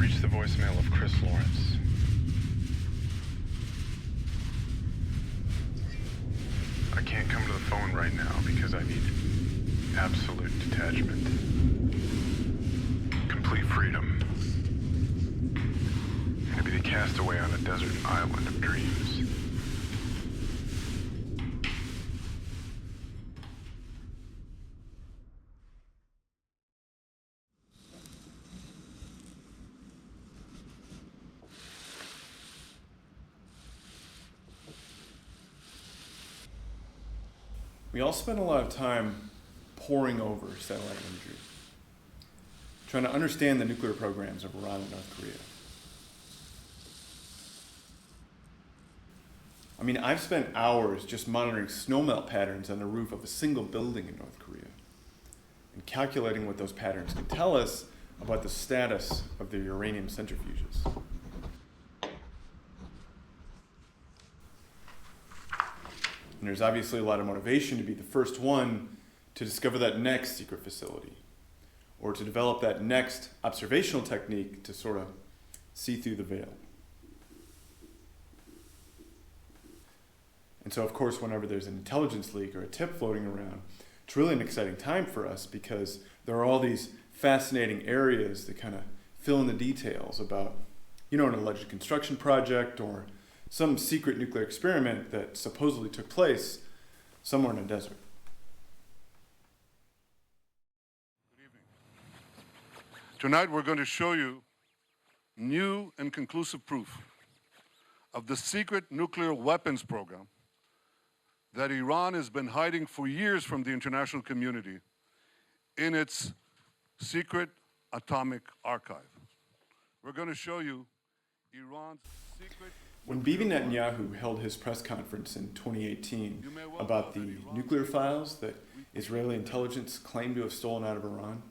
reached the voicemail of Chris Lawrence. I can't come to the phone right now because I need absolute detachment. Complete freedom. And to be the castaway on a desert island of dreams. We all spend a lot of time poring over satellite imagery, trying to understand the nuclear programs of Iran and North Korea. I mean, I've spent hours just monitoring snowmelt patterns on the roof of a single building in North Korea and calculating what those patterns can tell us about the status of the uranium centrifuges. And there's obviously a lot of motivation to be the first one to discover that next secret facility, or to develop that next observational technique to sort of see through the veil. And so, of course, whenever there's an intelligence leak or a tip floating around, it's really an exciting time for us because there are all these fascinating areas that kind of fill in the details about, an alleged construction project or some secret nuclear experiment that supposedly took place somewhere in a desert. Good evening. Tonight we're going to show you new and conclusive proof of the secret nuclear weapons program that Iran has been hiding for years from the international community in its secret atomic archive. We're going to show you Iran's secret... When Bibi Netanyahu held his press conference in 2018 about the nuclear files that Israeli intelligence claimed to have stolen out of Iran,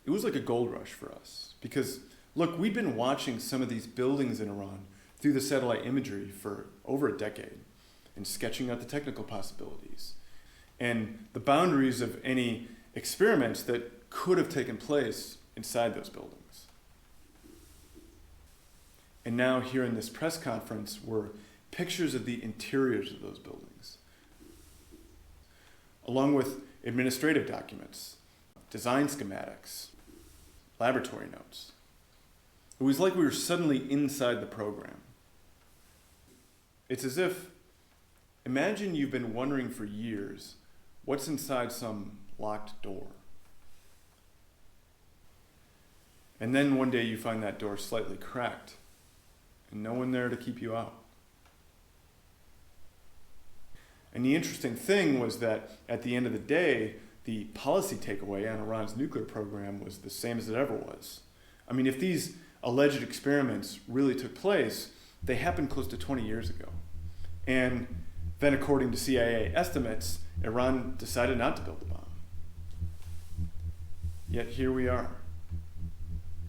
it was like a gold rush for us. Because, look, we'd been watching some of these buildings in Iran through the satellite imagery for over a decade and sketching out the technical possibilities and the boundaries of any experiments that could have taken place inside those buildings. And now here in this press conference were pictures of the interiors of those buildings, along with administrative documents, design schematics, laboratory notes. It was like we were suddenly inside the program. It's as if, imagine you've been wondering for years what's inside some locked door. And then one day you find that door slightly cracked, and no one there to keep you out. And the interesting thing was that at the end of the day, the policy takeaway on Iran's nuclear program was the same as it ever was. I mean, if these alleged experiments really took place, they happened close to 20 years ago. And then according to CIA estimates, Iran decided not to build the bomb. Yet here we are,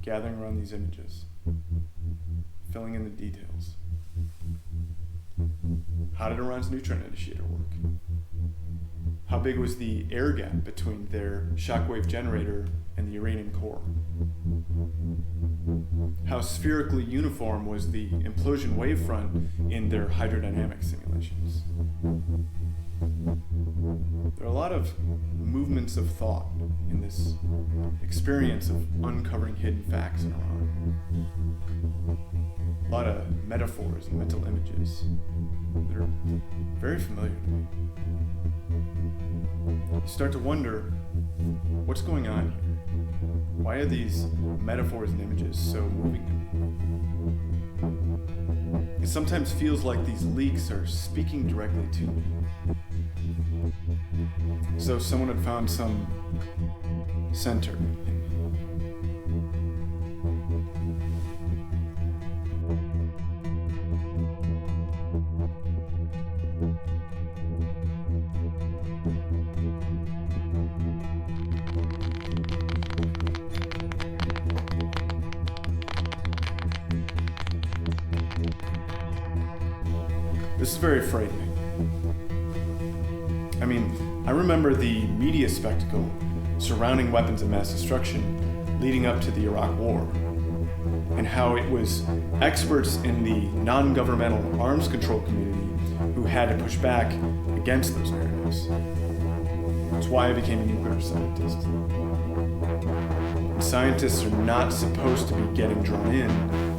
gathering around these images, filling in the details. How did Iran's neutron initiator work? How big was the air gap between their shockwave generator and the uranium core? How spherically uniform was the implosion wavefront in their hydrodynamic simulations? There are a lot of movements of thought in this experience of uncovering hidden facts in Iran. A lot of metaphors and mental images that are very familiar to me. You start to wonder, what's going on here? Why are these metaphors and images so moving to me? It sometimes feels like these leaks are speaking directly to me. So someone had found some center in me. This is very frightening. I mean, I remember the media spectacle surrounding weapons of mass destruction leading up to the Iraq War. and how it was experts in the non-governmental arms control community who had to push back against those narratives. That's why I became a nuclear scientist. And scientists are not supposed to be getting drawn in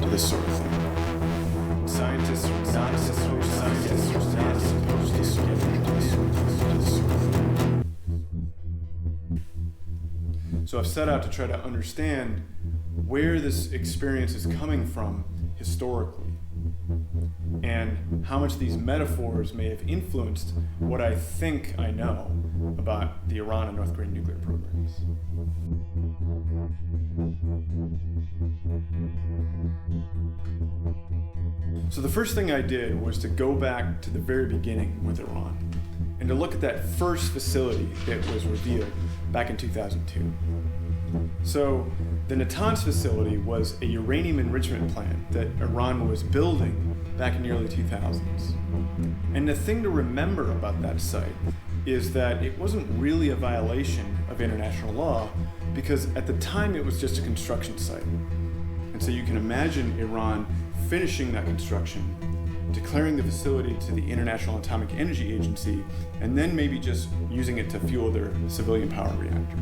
to this sort of thing. Scientists are not supposed to get drawn into this sort of thing. So I've set out to try to understand where this experience is coming from historically, and how much these metaphors may have influenced what I think I know about the Iran and North Korean nuclear programs. So the first thing I did was to go back to the very beginning with Iran, and to look at that first facility that was revealed back in 2002. So the Natanz facility was a uranium enrichment plant that Iran was building back in the early 2000s. And the thing to remember about that site is that it wasn't really a violation of international law, because at the time it was just a construction site. And so you can imagine Iran finishing that construction, declaring the facility to the International Atomic Energy Agency, and then maybe just using it to fuel their civilian power reactor.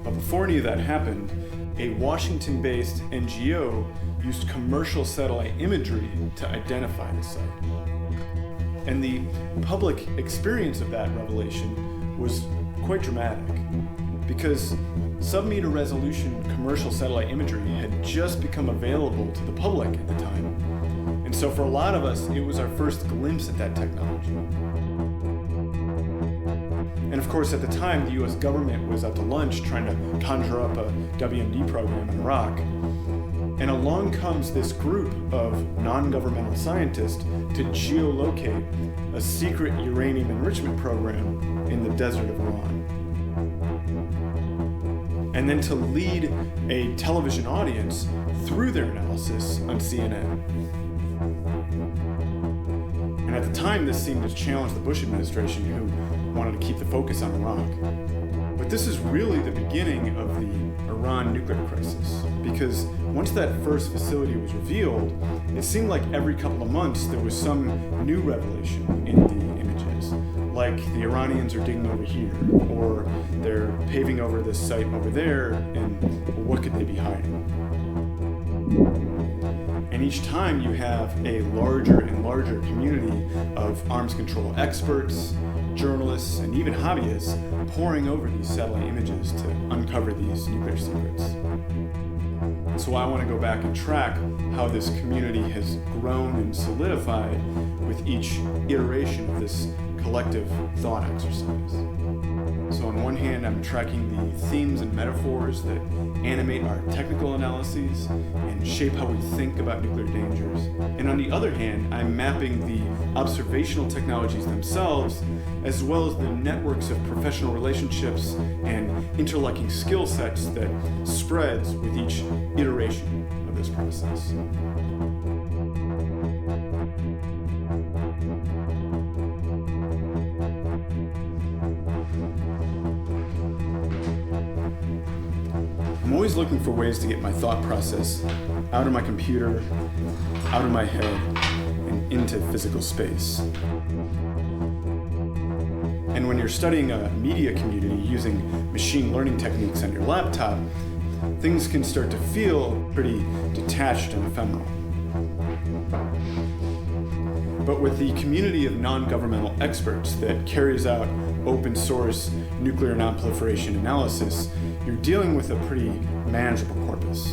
But before any of that happened, a Washington-based NGO used commercial satellite imagery to identify the site. And the public experience of that revelation was quite dramatic, because sub-meter resolution commercial satellite imagery had just become available to the public at the time. And so for a lot of us, it was our first glimpse at that technology. And of course, at the time, the US government was out to lunch trying to conjure up a WMD program in Iraq. And along comes this group of non-governmental scientists to geolocate a secret uranium enrichment program in the desert of Iran. And then to lead a television audience through their analysis on CNN. And at the time, this seemed to challenge the Bush administration, who wanted to keep the focus on Iraq. But this is really the beginning of the Iran nuclear crisis, because once that first facility was revealed, it seemed like every couple of months there was some new revelation in the images, like the Iranians are digging over here, or they're paving over this site over there, and what could they be hiding? And each time you have a larger and larger community of arms control experts, journalists, and even hobbyists poring over these satellite images to uncover these nuclear secrets. So I want to go back and track how this community has grown and solidified with each iteration of this collective thought exercise. So on one hand, I'm tracking the themes and metaphors that animate our technical analyses and shape how we think about nuclear dangers. And on the other hand, I'm mapping the observational technologies themselves, as well as the networks of professional relationships and interlocking skill sets that spreads with each iteration of this process. I'm always looking for ways to get my thought process out of my computer, out of my head, and into physical space. And when you're studying a media community using machine learning techniques on your laptop, things can start to feel pretty detached and ephemeral. But with the community of non-governmental experts that carries out open source nuclear nonproliferation analysis, you're dealing with a pretty manageable corpus.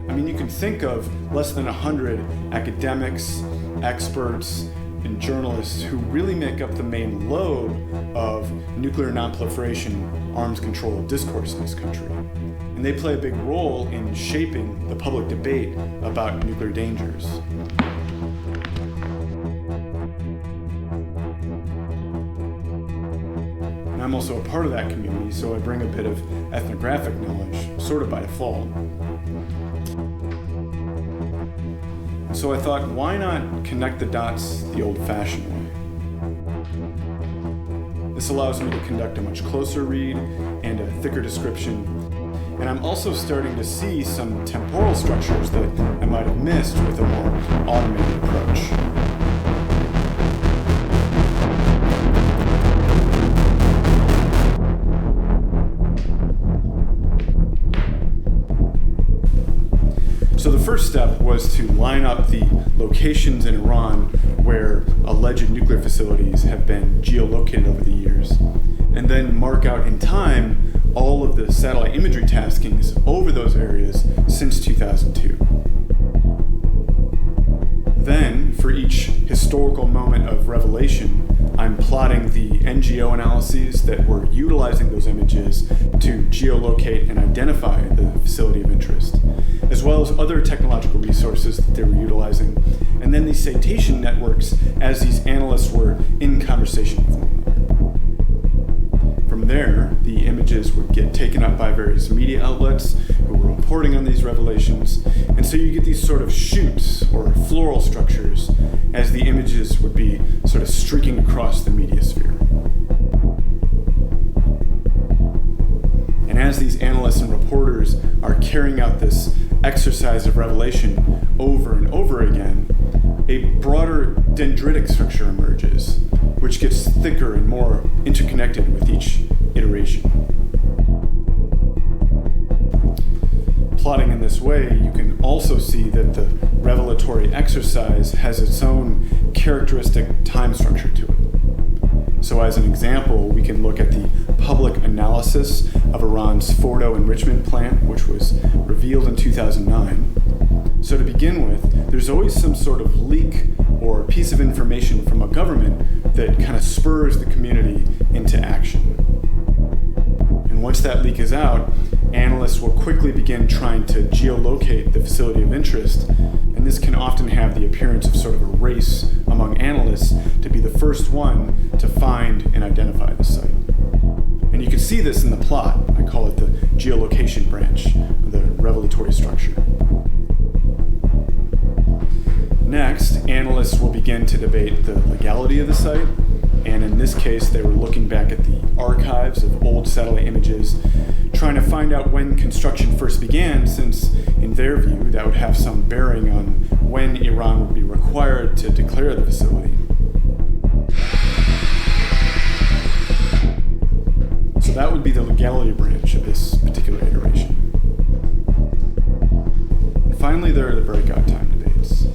I mean, you can think of less than 100 academics, experts, and journalists who really make up the main lobe of nuclear nonproliferation arms control discourse in this country. And they play a big role in shaping the public debate about nuclear dangers. And I'm also a part of that community, so I bring a bit of ethnographic knowledge, sort of by default. So I thought, why not connect the dots the old-fashioned way? This allows me to conduct a much closer read and a thicker description, And I'm also starting to see some temporal structures that I might have missed with a more automated approach. So the first step was to line up the locations in Iran where alleged nuclear facilities have been geolocated over the years, and then mark out in time all of the satellite imagery taskings over those areas since 2002. Then, for each historical moment of revelation, I'm plotting the NGO analyses that were utilizing those images to geolocate and identify the facility of interest, as well as other technological resources that they were utilizing, and then these citation networks as these analysts were in conversation with one another. From there, the images would get taken up by various media outlets who were reporting on these revelations, and so you get these sort of shoots or floral structures as the images would be sort of streaking across the media sphere. And as these analysts and reporters are carrying out this exercise of revelation over and over again, a broader dendritic structure emerges, which gets thicker and more interconnected with each iteration. Plotting in this way, you can also see that the revelatory exercise has its own characteristic time structure to it. So as an example, we can look at the public analysis of Iran's Fordo enrichment plant, which was revealed in 2009. So to begin with, there's always some sort of leak or piece of information from a government that kind of spurs the community into action. And once that leak is out, analysts will quickly begin trying to geolocate the facility of interest, and this can often have the appearance of sort of a race among analysts to be the first one to find and identify the site. And you can see this in the plot. I call it the geolocation branch of the revelatory structure. Next, analysts will begin to debate the legality of the site, and in this case, they were looking back at the archives of old satellite images, trying to find out when construction first began, since, in their view, that would have some bearing on when Iran would be required to declare the facility. So that would be the legality branch of this particular iteration. And finally, there are the breakout time debates.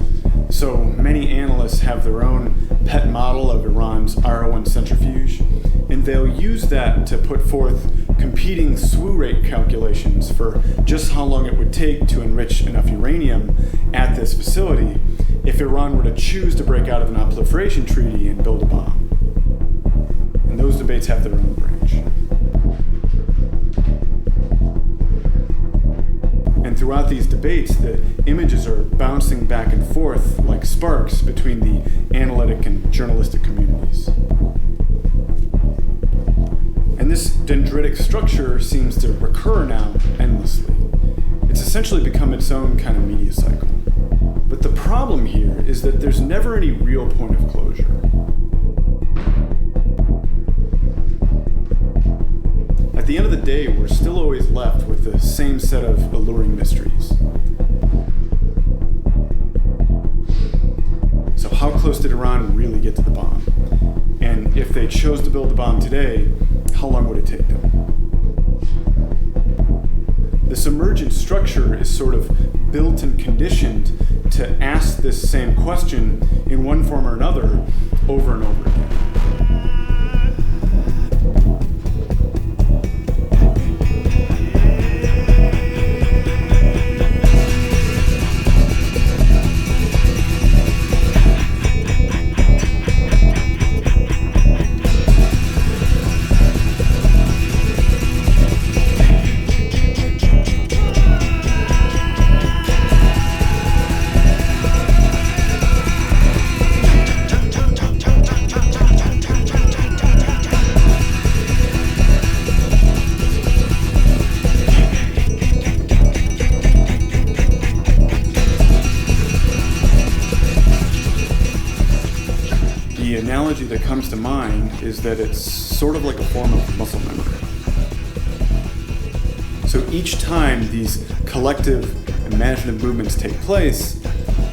So many analysts have their own pet model of Iran's R1 centrifuge, and they'll use that to put forth competing SWU rate calculations for just how long it would take to enrich enough uranium at this facility if Iran were to choose to break out of the Nonproliferation Treaty and build a bomb. And those debates have their own branch. And throughout these debates, the images are bouncing back and forth like sparks between the analytic and journalistic communities. And this dendritic structure seems to recur now endlessly. It's essentially become its own kind of media cycle. But the problem here is that there's never any real point of closure. At the end of the day, we're still always left with the same set of alluring mysteries. So how close did Iran really get to the bomb? And if they chose to build the bomb today, how long would it take them? This emergent structure is sort of built and conditioned to ask this same question in one form or another over and over again. The analogy that comes to mind is that it's sort of like a form of muscle memory. So each time these collective imaginative movements take place,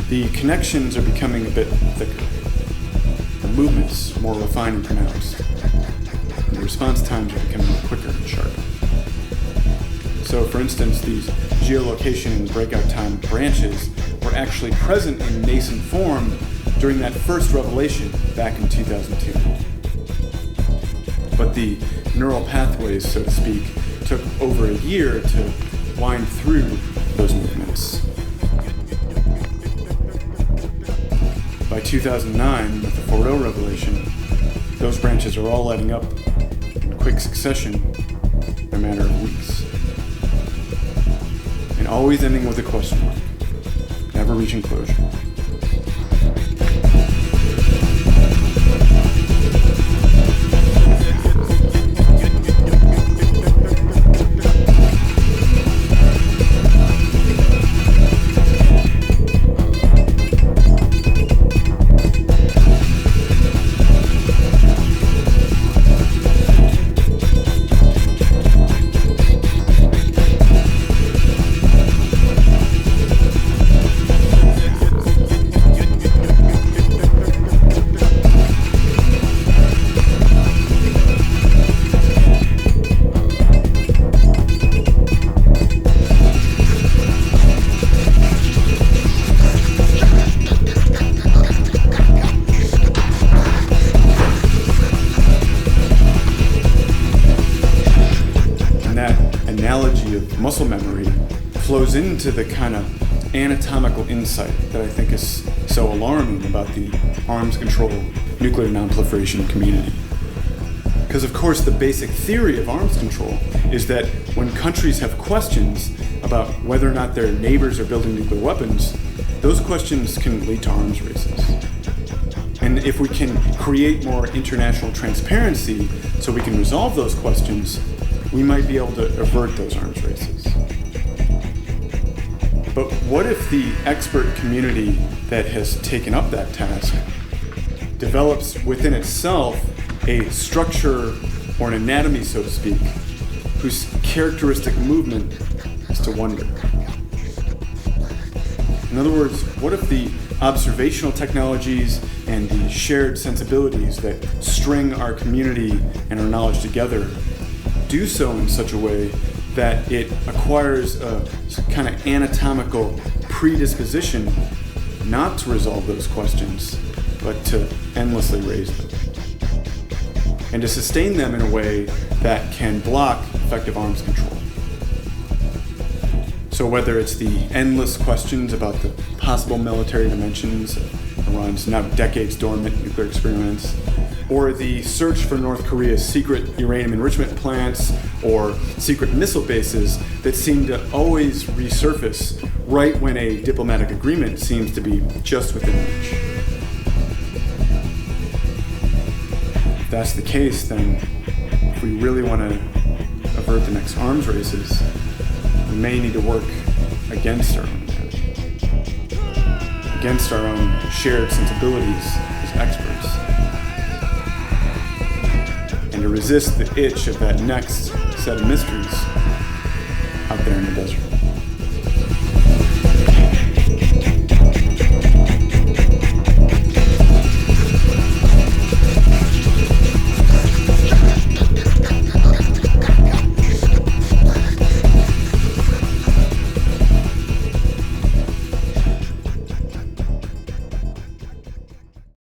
the connections are becoming a bit thicker, the movements more refined and pronounced, and the response times are becoming quicker and sharper. So for instance, these geolocation and breakout time branches were actually present in nascent form during that first revelation back in 2002. But the neural pathways, so to speak, took over a year to wind through those movements. By 2009, with the 4.0 revelation, those branches are all lighting up in quick succession in a matter of weeks. And always ending with a question mark, never reaching closure. Analogy of muscle memory flows into the kind of anatomical insight that I think is so alarming about the arms control nuclear nonproliferation community. Because of course the basic theory of arms control is that when countries have questions about whether or not their neighbors are building nuclear weapons, those questions can lead to arms races. And if we can create more international transparency so we can resolve those questions, we might be able to avert those arms races. But what if the expert community that has taken up that task develops within itself a structure or an anatomy, so to speak, whose characteristic movement is to wonder? In other words, what if the observational technologies and the shared sensibilities that string our community and our knowledge together do so in such a way that it acquires a kind of anatomical predisposition not to resolve those questions, but to endlessly raise them, and to sustain them in a way that can block effective arms control. So whether it's the endless questions about the possible military dimensions of Iran's now decades dormant nuclear experiments, or the search for North Korea's secret uranium enrichment plants or secret missile bases that seem to always resurface right when a diplomatic agreement seems to be just within reach. If that's the case, then if we really want to avert the next arms races, we may need to work against our own enemy, against our own shared sensibilities as experts, and to resist the itch of that next set of mysteries out there in the desert.